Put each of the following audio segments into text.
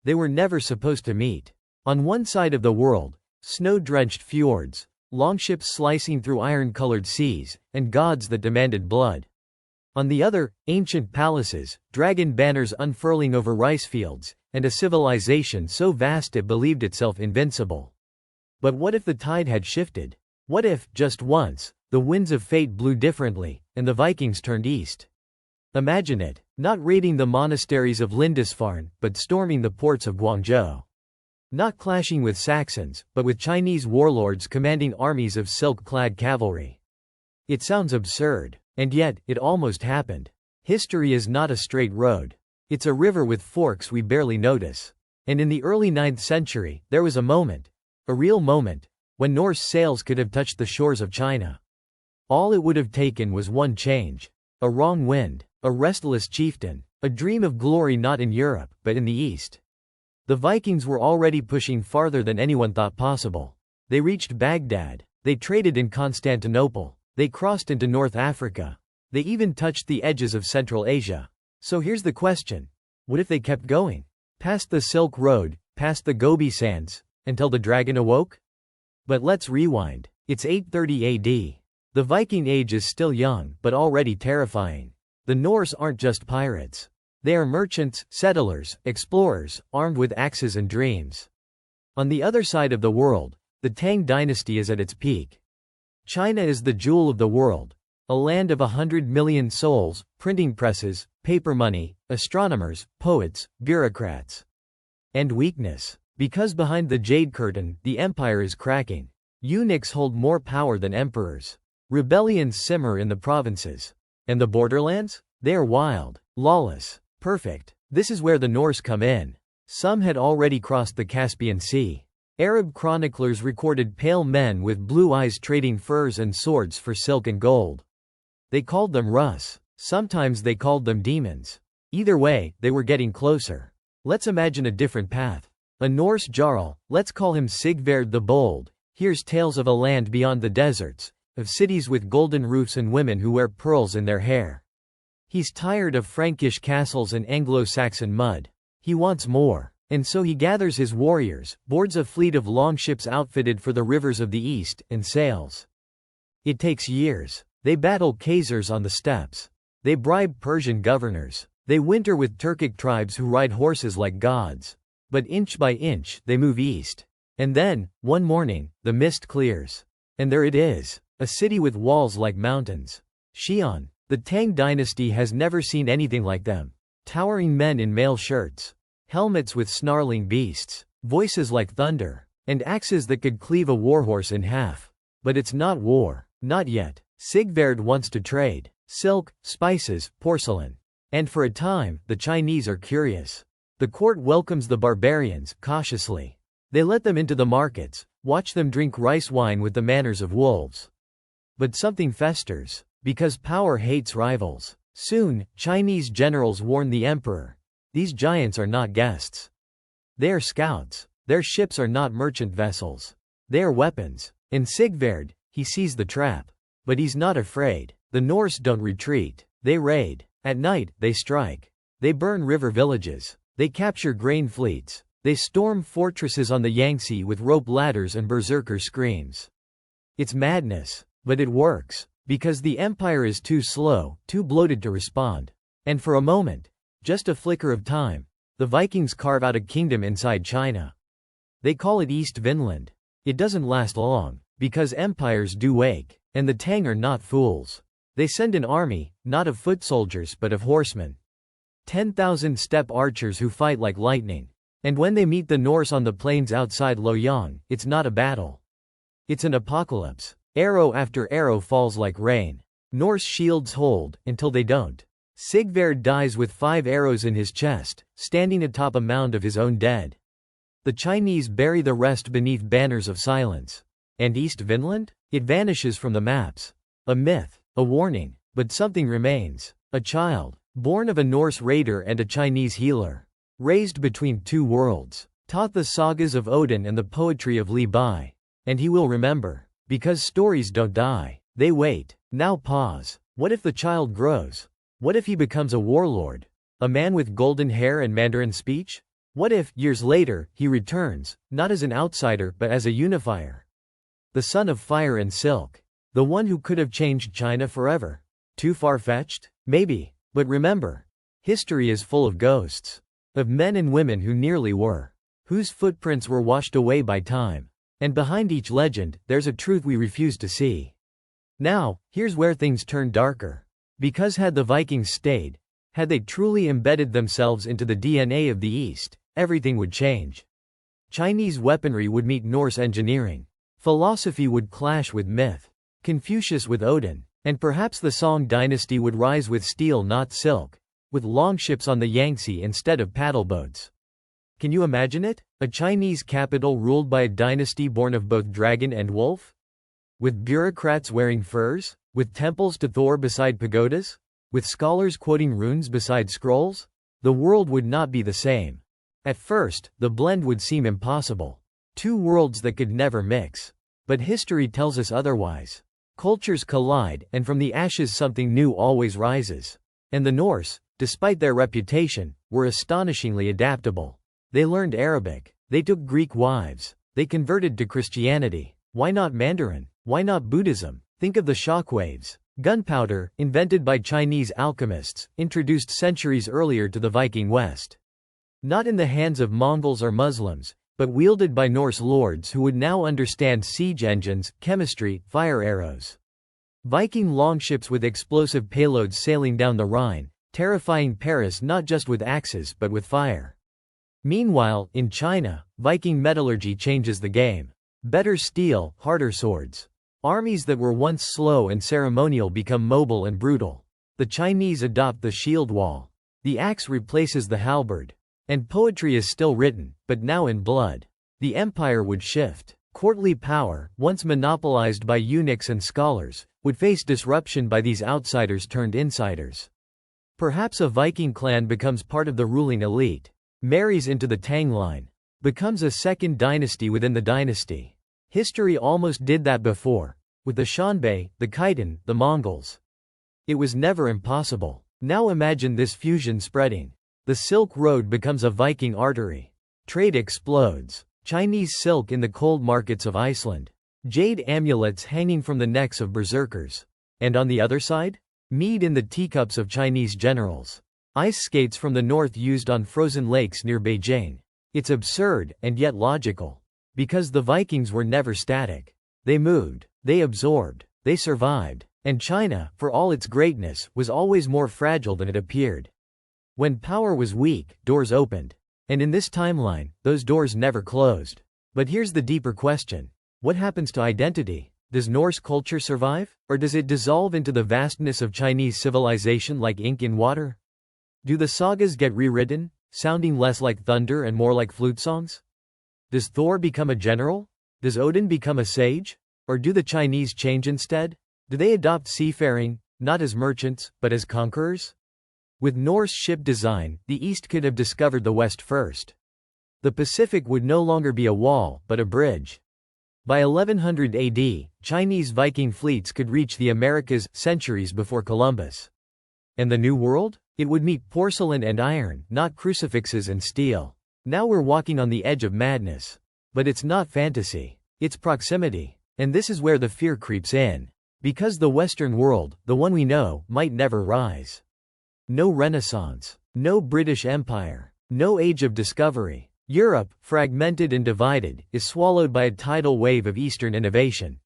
They were never supposed to meet. On one side of the world, snow-drenched fjords, longships slicing through iron-colored seas, and gods that demanded blood. On the other, ancient palaces, dragon banners unfurling over rice fields, and a civilization so vast it believed itself invincible. But what if the tide had shifted? What if, just once, the winds of fate blew differently, and the Vikings turned east? Imagine it, not raiding the monasteries of Lindisfarne, but storming the ports of Guangzhou. Not clashing with Saxons, but with Chinese warlords commanding armies of silk-clad cavalry. It sounds absurd, and yet, it almost happened. History is not a straight road. It's a river with forks we barely notice. And in the early 9th century, there was a moment, a real moment, when Norse sails could have touched the shores of China. All it would have taken was one change. A wrong wind, a restless chieftain, a dream of glory not in Europe, but in the East. The Vikings were already pushing farther than anyone thought possible. They reached Baghdad, they traded in Constantinople, they crossed into North Africa. They even touched the edges of Central Asia. So here's the question. What if they kept going? Past the Silk Road, past the Gobi Sands, until the dragon awoke? But let's rewind. It's 830 AD. The Viking Age is still young, but already terrifying. The Norse aren't just pirates. They are merchants, settlers, explorers, armed with axes and dreams. On the other side of the world, the Tang Dynasty is at its peak. China is the jewel of the world, a land of 100 million souls, printing presses, paper money, astronomers, poets, bureaucrats. And weakness. Because behind the Jade Curtain, the empire is cracking. Eunuchs hold more power than emperors. Rebellions simmer in the provinces. And the borderlands? They are wild, lawless, perfect. This is where the Norse come in. Some had already crossed the Caspian Sea. Arab chroniclers recorded pale men with blue eyes trading furs and swords for silk and gold. They called them Rus. Sometimes they called them demons. Either way, they were getting closer. Let's imagine a different path. A Norse Jarl, let's call him Sigvard the Bold, hears tales of a land beyond the deserts, of cities with golden roofs and women who wear pearls in their hair. He's tired of Frankish castles and Anglo-Saxon mud. He wants more. And so he gathers his warriors, boards a fleet of longships outfitted for the rivers of the East, and sails. It takes years. They battle Khazars on the steppes. They bribe Persian governors. They winter with Turkic tribes who ride horses like gods. But inch by inch, they move east. And then, one morning, the mist clears. And there it is. A city with walls like mountains. Xi'an. The Tang Dynasty has never seen anything like them. Towering men in mail shirts. Helmets with snarling beasts. Voices like thunder. And axes that could cleave a warhorse in half. But it's not war. Not yet. Sigvard wants to trade. Silk, spices, porcelain. And for a time, the Chinese are curious. The court welcomes the barbarians, cautiously. They let them into the markets, watch them drink rice wine with the manners of wolves. But something festers. Because power hates rivals. Soon, Chinese generals warn the emperor. These giants are not guests. They are scouts. Their ships are not merchant vessels. They are weapons. And Sigvard, he sees the trap. But he's not afraid. The Norse don't retreat. They raid. At night, they strike. They burn river villages. They capture grain fleets. They storm fortresses on the Yangtze with rope ladders and berserker screams. It's madness. But it works. Because the empire is too slow, too bloated to respond. And for a moment, just a flicker of time, the Vikings carve out a kingdom inside China. They call it East Vinland. It doesn't last long, because empires do wake, and the Tang are not fools. They send an army, not of foot soldiers but of horsemen. 10,000 steppe archers who fight like lightning. And when they meet the Norse on the plains outside Loyang, it's not a battle. It's an apocalypse. Arrow after arrow falls like rain. Norse shields hold, until they don't. Sigvard dies with 5 arrows in his chest, standing atop a mound of his own dead. The Chinese bury the rest beneath banners of silence. And East Vinland? It vanishes from the maps. A myth, a warning, but something remains. A child, born of a Norse raider and a Chinese healer. Raised between two worlds. Taught the sagas of Odin and the poetry of Li Bai. And he will remember. Because stories don't die. They wait. Now pause. What if the child grows? What if he becomes a warlord? A man with golden hair and Mandarin speech? What if, years later, he returns, not as an outsider but as a unifier? The son of fire and silk. The one who could have changed China forever. Too far-fetched? Maybe. But remember, history is full of ghosts. Of men and women who nearly were. Whose footprints were washed away by time. And behind each legend, there's a truth we refuse to see. Now, here's where things turn darker. Because had the Vikings stayed, had they truly embedded themselves into the DNA of the East, everything would change. Chinese weaponry would meet Norse engineering. Philosophy would clash with myth. Confucius with Odin. And perhaps the Tang Dynasty would rise with steel not silk. With longships on the Yangtze instead of paddleboats. Can you imagine it? A Chinese capital ruled by a dynasty born of both dragon and wolf? With bureaucrats wearing furs? With temples to Thor beside pagodas? With scholars quoting runes beside scrolls? The world would not be the same. At first, the blend would seem impossible. Two worlds that could never mix. But history tells us otherwise. Cultures collide, and from the ashes something new always rises. And the Norse, despite their reputation, were astonishingly adaptable. They learned Arabic. They took Greek wives. They converted to Christianity. Why not Mandarin? Why not Buddhism? Think of the shockwaves. Gunpowder, invented by Chinese alchemists, introduced centuries earlier to the Viking West. Not in the hands of Mongols or Muslims, but wielded by Norse lords who would now understand siege engines, chemistry, fire arrows. Viking longships with explosive payloads sailing down the Rhine, terrifying Paris not just with axes but with fire. Meanwhile, in China, Viking metallurgy changes the game. Better steel, harder swords. Armies that were once slow and ceremonial become mobile and brutal. The Chinese adopt the shield wall. The axe replaces the halberd. And poetry is still written, but now in blood. The empire would shift. Courtly power, once monopolized by eunuchs and scholars, would face disruption by these outsiders turned insiders. Perhaps a Viking clan becomes part of the ruling elite, marries into the Tang line, becomes a second dynasty within the dynasty. History almost did that before, with the Xianbei, the Khitan, the Mongols. It was never impossible. Now imagine this fusion spreading. The Silk Road becomes a Viking artery. Trade explodes. Chinese silk in the cold markets of Iceland. Jade amulets hanging from the necks of berserkers. And on the other side? Mead in the teacups of Chinese generals. Ice skates from the north used on frozen lakes near Beijing. It's absurd, and yet logical. Because the Vikings were never static. They moved. They absorbed. They survived. And China, for all its greatness, was always more fragile than it appeared. When power was weak, doors opened. And in this timeline, those doors never closed. But here's the deeper question. What happens to identity? Does Norse culture survive? Or does it dissolve into the vastness of Chinese civilization like ink in water? Do the sagas get rewritten, sounding less like thunder and more like flute songs? Does Thor become a general? Does Odin become a sage? Or do the Chinese change instead? Do they adopt seafaring, not as merchants, but as conquerors? With Norse ship design, the East could have discovered the West first. The Pacific would no longer be a wall, but a bridge. By 1100 AD, Chinese Viking fleets could reach the Americas centuries before Columbus. And the New World? It would meet porcelain and iron, not crucifixes and steel. Now we're walking on the edge of madness. But it's not fantasy. It's proximity. And this is where the fear creeps in. Because the Western world, the one we know, might never rise. No Renaissance. No British Empire. No Age of Discovery. Europe, fragmented and divided, is swallowed by a tidal wave of Eastern innovation.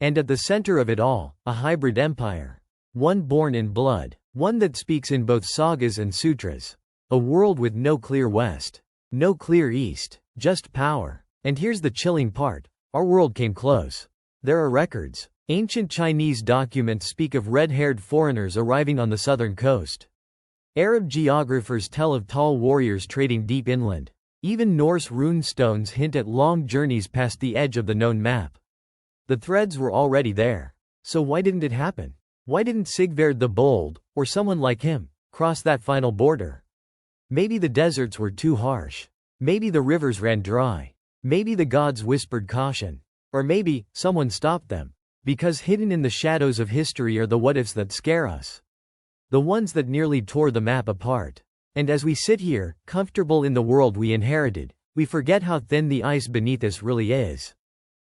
And at the center of it all, a hybrid empire. One born in blood. One that speaks in both sagas and sutras. A world with no clear West. No clear East. Just power. And here's the chilling part. Our world came close. There are records. Ancient Chinese documents speak of red-haired foreigners arriving on the southern coast. Arab geographers tell of tall warriors trading deep inland. Even Norse rune stones hint at long journeys past the edge of the known map. The threads were already there. So why didn't it happen? Why didn't Sigvard the Bold, or someone like him, cross that final border? Maybe the deserts were too harsh. Maybe the rivers ran dry. Maybe the gods whispered caution. Or maybe, someone stopped them. Because hidden in the shadows of history are the what-ifs that scare us. The ones that nearly tore the map apart. And as we sit here, comfortable in the world we inherited, we forget how thin the ice beneath us really is.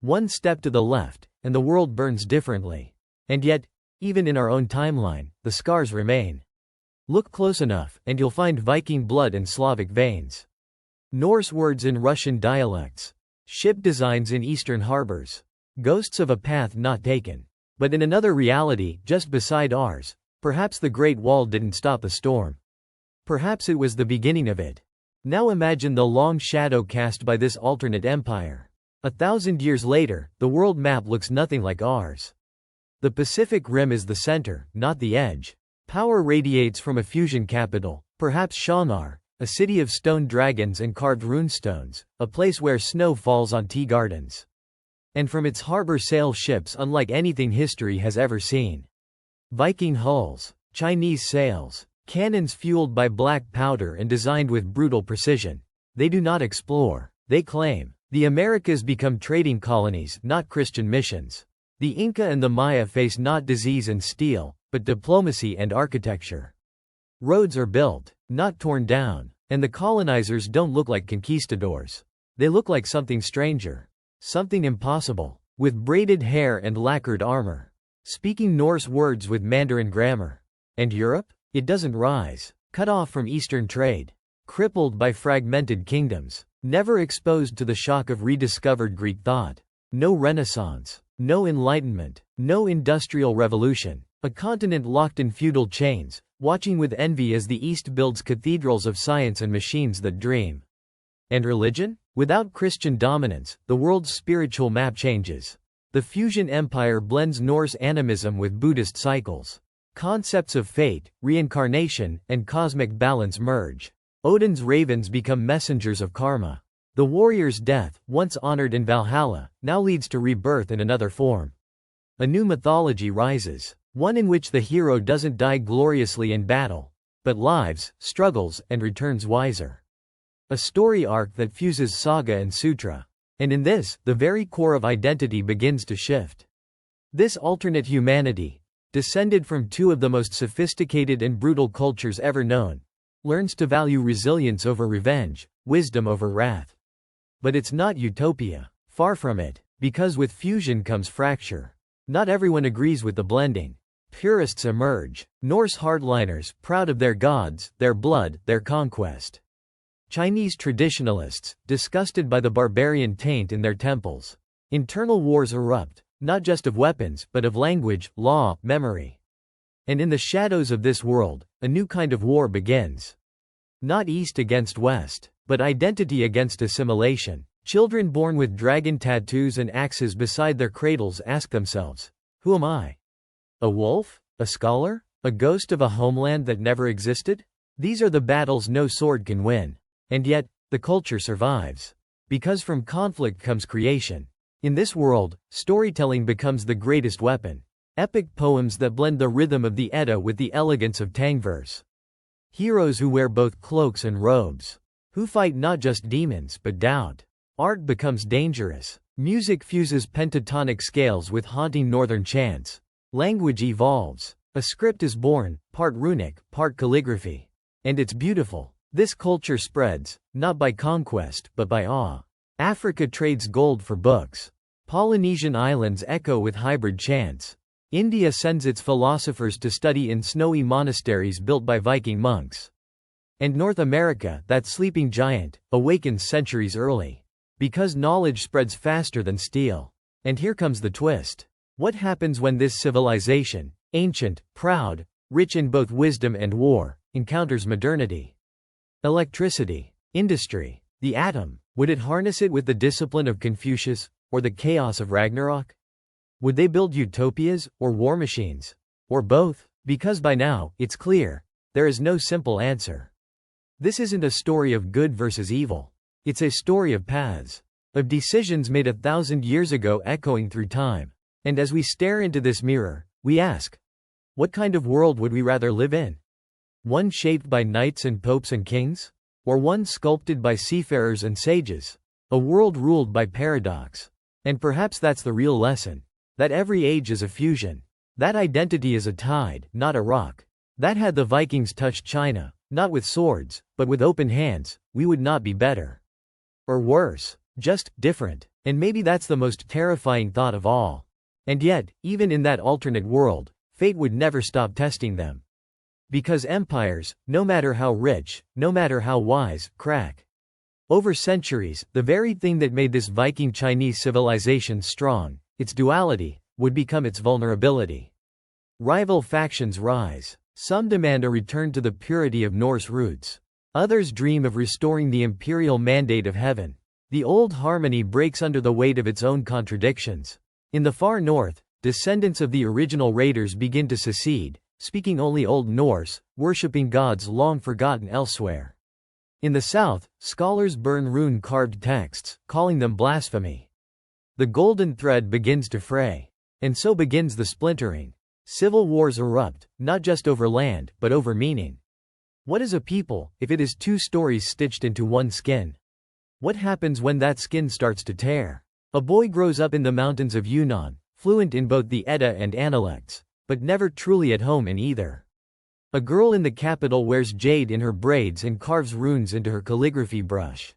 One step to the left, and the world burns differently. And yet, even in our own timeline, the scars remain. Look close enough, and you'll find Viking blood and Slavic veins. Norse words in Russian dialects. Ship designs in eastern harbors. Ghosts of a path not taken. But in another reality, just beside ours, perhaps the Great Wall didn't stop the storm. Perhaps it was the beginning of it. Now imagine the long shadow cast by this alternate empire. 1,000 years later, the world map looks nothing like ours. The Pacific Rim is the center, not the edge. Power radiates from a fusion capital, perhaps Shanghai, a city of stone dragons and carved runestones, a place where snow falls on tea gardens. And from its harbor sail ships unlike anything history has ever seen. Viking hulls, Chinese sails, cannons fueled by black powder and designed with brutal precision. They do not explore, they claim. The Americas become trading colonies, not Christian missions. The Inca and the Maya face not disease and steel, but diplomacy and architecture. Roads are built, not torn down, and the colonizers don't look like conquistadors. They look like something stranger. Something impossible, with braided hair and lacquered armor. Speaking Norse words with Mandarin grammar. And Europe? It doesn't rise. Cut off from Eastern trade. Crippled by fragmented kingdoms. Never exposed to the shock of rediscovered Greek thought. No Renaissance. No Enlightenment. No Industrial Revolution. A continent locked in feudal chains, watching with envy as the East builds cathedrals of science and machines that dream. And religion? Without Christian dominance, the world's spiritual map changes. The fusion empire blends Norse animism with Buddhist cycles. Concepts of fate, reincarnation, and cosmic balance merge. Odin's ravens become messengers of karma. The warrior's death, once honored in Valhalla, now leads to rebirth in another form. A new mythology rises, one in which the hero doesn't die gloriously in battle, but lives, struggles, and returns wiser. A story arc that fuses saga and sutra. And in this, the very core of identity begins to shift. This alternate humanity, descended from two of the most sophisticated and brutal cultures ever known, learns to value resilience over revenge, wisdom over wrath. But it's not utopia. Far from it, because with fusion comes fracture. Not everyone agrees with the blending. Purists emerge, Norse hardliners, proud of their gods, their blood, their conquest. Chinese traditionalists, disgusted by the barbarian taint in their temples. Internal wars erupt, not just of weapons, but of language, law, memory. And in the shadows of this world, a new kind of war begins. Not East against West, but identity against assimilation. Children born with dragon tattoos and axes beside their cradles ask themselves, who am I? A wolf? A scholar? A ghost of a homeland that never existed? These are the battles no sword can win. And yet, the culture survives. Because from conflict comes creation. In this world, storytelling becomes the greatest weapon. Epic poems that blend the rhythm of the Edda with the elegance of Tang verse. Heroes who wear both cloaks and robes. Who fight not just demons but doubt. Art becomes dangerous. Music fuses pentatonic scales with haunting northern chants. Language evolves. A script is born, part runic, part calligraphy. And it's beautiful. This culture spreads, not by conquest, but by awe. Africa trades gold for books. Polynesian islands echo with hybrid chants. India sends its philosophers to study in snowy monasteries built by Viking monks. And North America, that sleeping giant, awakens centuries early. Because knowledge spreads faster than steel. And here comes the twist. What happens when this civilization, ancient, proud, rich in both wisdom and war, encounters modernity? Electricity, industry, the atom, would it harness it with the discipline of Confucius, or the chaos of Ragnarok? Would they build utopias, or war machines? Or both? Because by now, it's clear, there is no simple answer. This isn't a story of good versus evil. It's a story of paths. Of decisions made 1,000 years ago echoing through time. And as we stare into this mirror, we ask, what kind of world would we rather live in? One shaped by knights and popes and kings? Or one sculpted by seafarers and sages? A world ruled by paradox. And perhaps that's the real lesson. That every age is a fusion. That identity is a tide, not a rock. That had the Vikings touched China, Not with swords, but with open hands, we would not be better. Or worse. Just different. And maybe that's the most terrifying thought of all. And yet, even in that alternate world, fate would never stop testing them. Because empires, no matter how rich, no matter how wise, crack. Over centuries, the very thing that made this Viking Chinese civilization strong, its duality, would become its vulnerability. Rival factions rise. Some demand a return to the purity of Norse roots. Others dream of restoring the imperial mandate of heaven. The old harmony breaks under the weight of its own contradictions. In the far north, descendants of the original raiders begin to secede, speaking only Old Norse, worshipping gods long forgotten elsewhere. In the south, scholars burn rune-carved texts, calling them blasphemy. The golden thread begins to fray. And so begins the splintering. Civil wars erupt, not just over land, but over meaning. What is a people, if it is two stories stitched into one skin? What happens when that skin starts to tear? A boy grows up in the mountains of Yunnan, fluent in both the Edda and Analects, but never truly at home in either. A girl in the capital wears jade in her braids and carves runes into her calligraphy brush.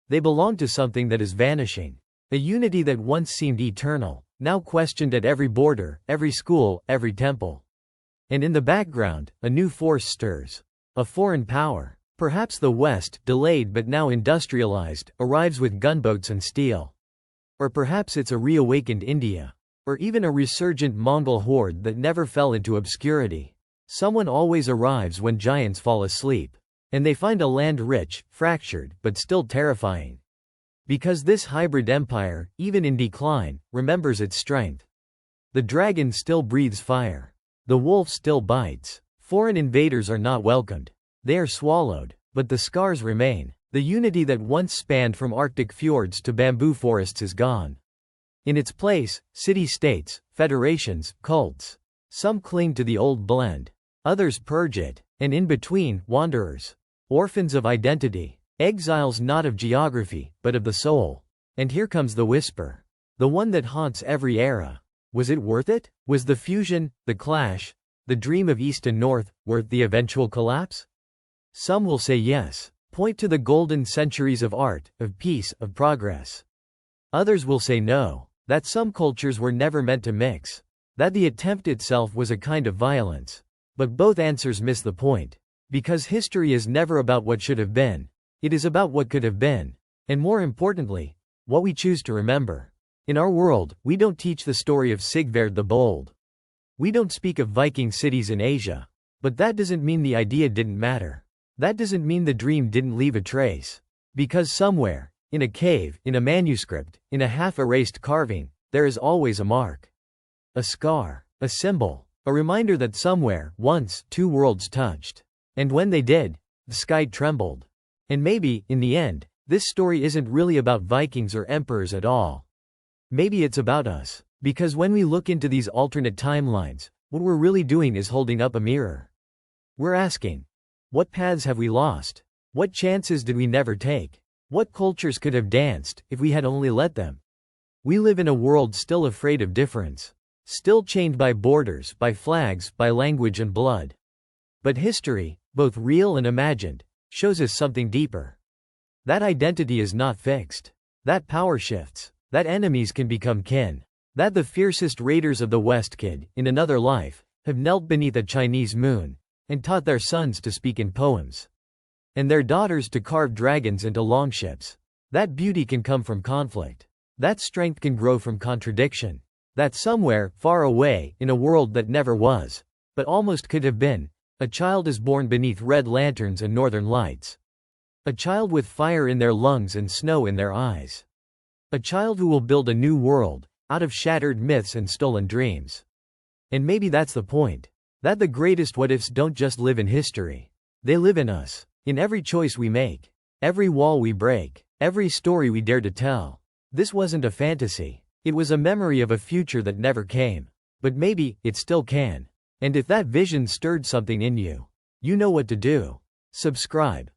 They belong to something that is vanishing. A unity that once seemed eternal, now questioned at every border, every school, every temple. And in the background, a new force stirs. A foreign power. Perhaps the West, delayed but now industrialized, arrives with gunboats and steel. Or perhaps it's a reawakened India. Or even a resurgent Mongol horde that never fell into obscurity. Someone always arrives when giants fall asleep. And they find a land rich, fractured, but still terrifying. Because this hybrid empire, even in decline, remembers its strength. The dragon still breathes fire. The wolf still bites. Foreign invaders are not welcomed. They are swallowed. But the scars remain. The unity that once spanned from Arctic fjords to bamboo forests is gone. In its place, city-states, federations, cults. Some cling to the old blend. Others purge it. And in between, wanderers. Orphans of identity. Exiles not of geography, but of the soul. And here comes the whisper. The one that haunts every era. Was it worth it? Was the fusion, the clash, the dream of East and North, worth the eventual collapse? Some will say yes. Point to the golden centuries of art, of peace, of progress. Others will say no. That some cultures were never meant to mix. That the attempt itself was a kind of violence. But both answers miss the point. Because history is never about what should have been. It is about what could have been. And more importantly, what we choose to remember. In our world, we don't teach the story of Sigvard the Bold. We don't speak of Viking cities in Asia. But that doesn't mean the idea didn't matter. That doesn't mean the dream didn't leave a trace. Because somewhere, in a cave, in a manuscript, in a half-erased carving, there is always a mark. A scar. A symbol. A reminder that somewhere, once, two worlds touched. And when they did, the sky trembled. And maybe, in the end, this story isn't really about Vikings or emperors at all. Maybe it's about us. Because when we look into these alternate timelines, what we're really doing is holding up a mirror. We're asking, what paths have we lost? What chances did we never take? What cultures could have danced, if we had only let them? We live in a world still afraid of difference. Still chained by borders, by flags, by language and blood. But history, both real and imagined, shows us something deeper. That identity is not fixed. That power shifts. That enemies can become kin. That the fiercest raiders of the West could, in another life, have knelt beneath a Chinese moon, and taught their sons to speak in poems. And their daughters to carve dragons into longships. That beauty can come from conflict. That strength can grow from contradiction. That somewhere, far away, in a world that never was, but almost could have been, a child is born beneath red lanterns and northern lights. A child with fire in their lungs and snow in their eyes. A child who will build a new world, out of shattered myths and stolen dreams. And maybe that's the point. That the greatest what-ifs don't just live in history. They live in us. In every choice we make. Every wall we break. Every story we dare to tell. This wasn't a fantasy. It was a memory of a future that never came. But maybe, it still can. And if that vision stirred something in you, you know what to do. Subscribe.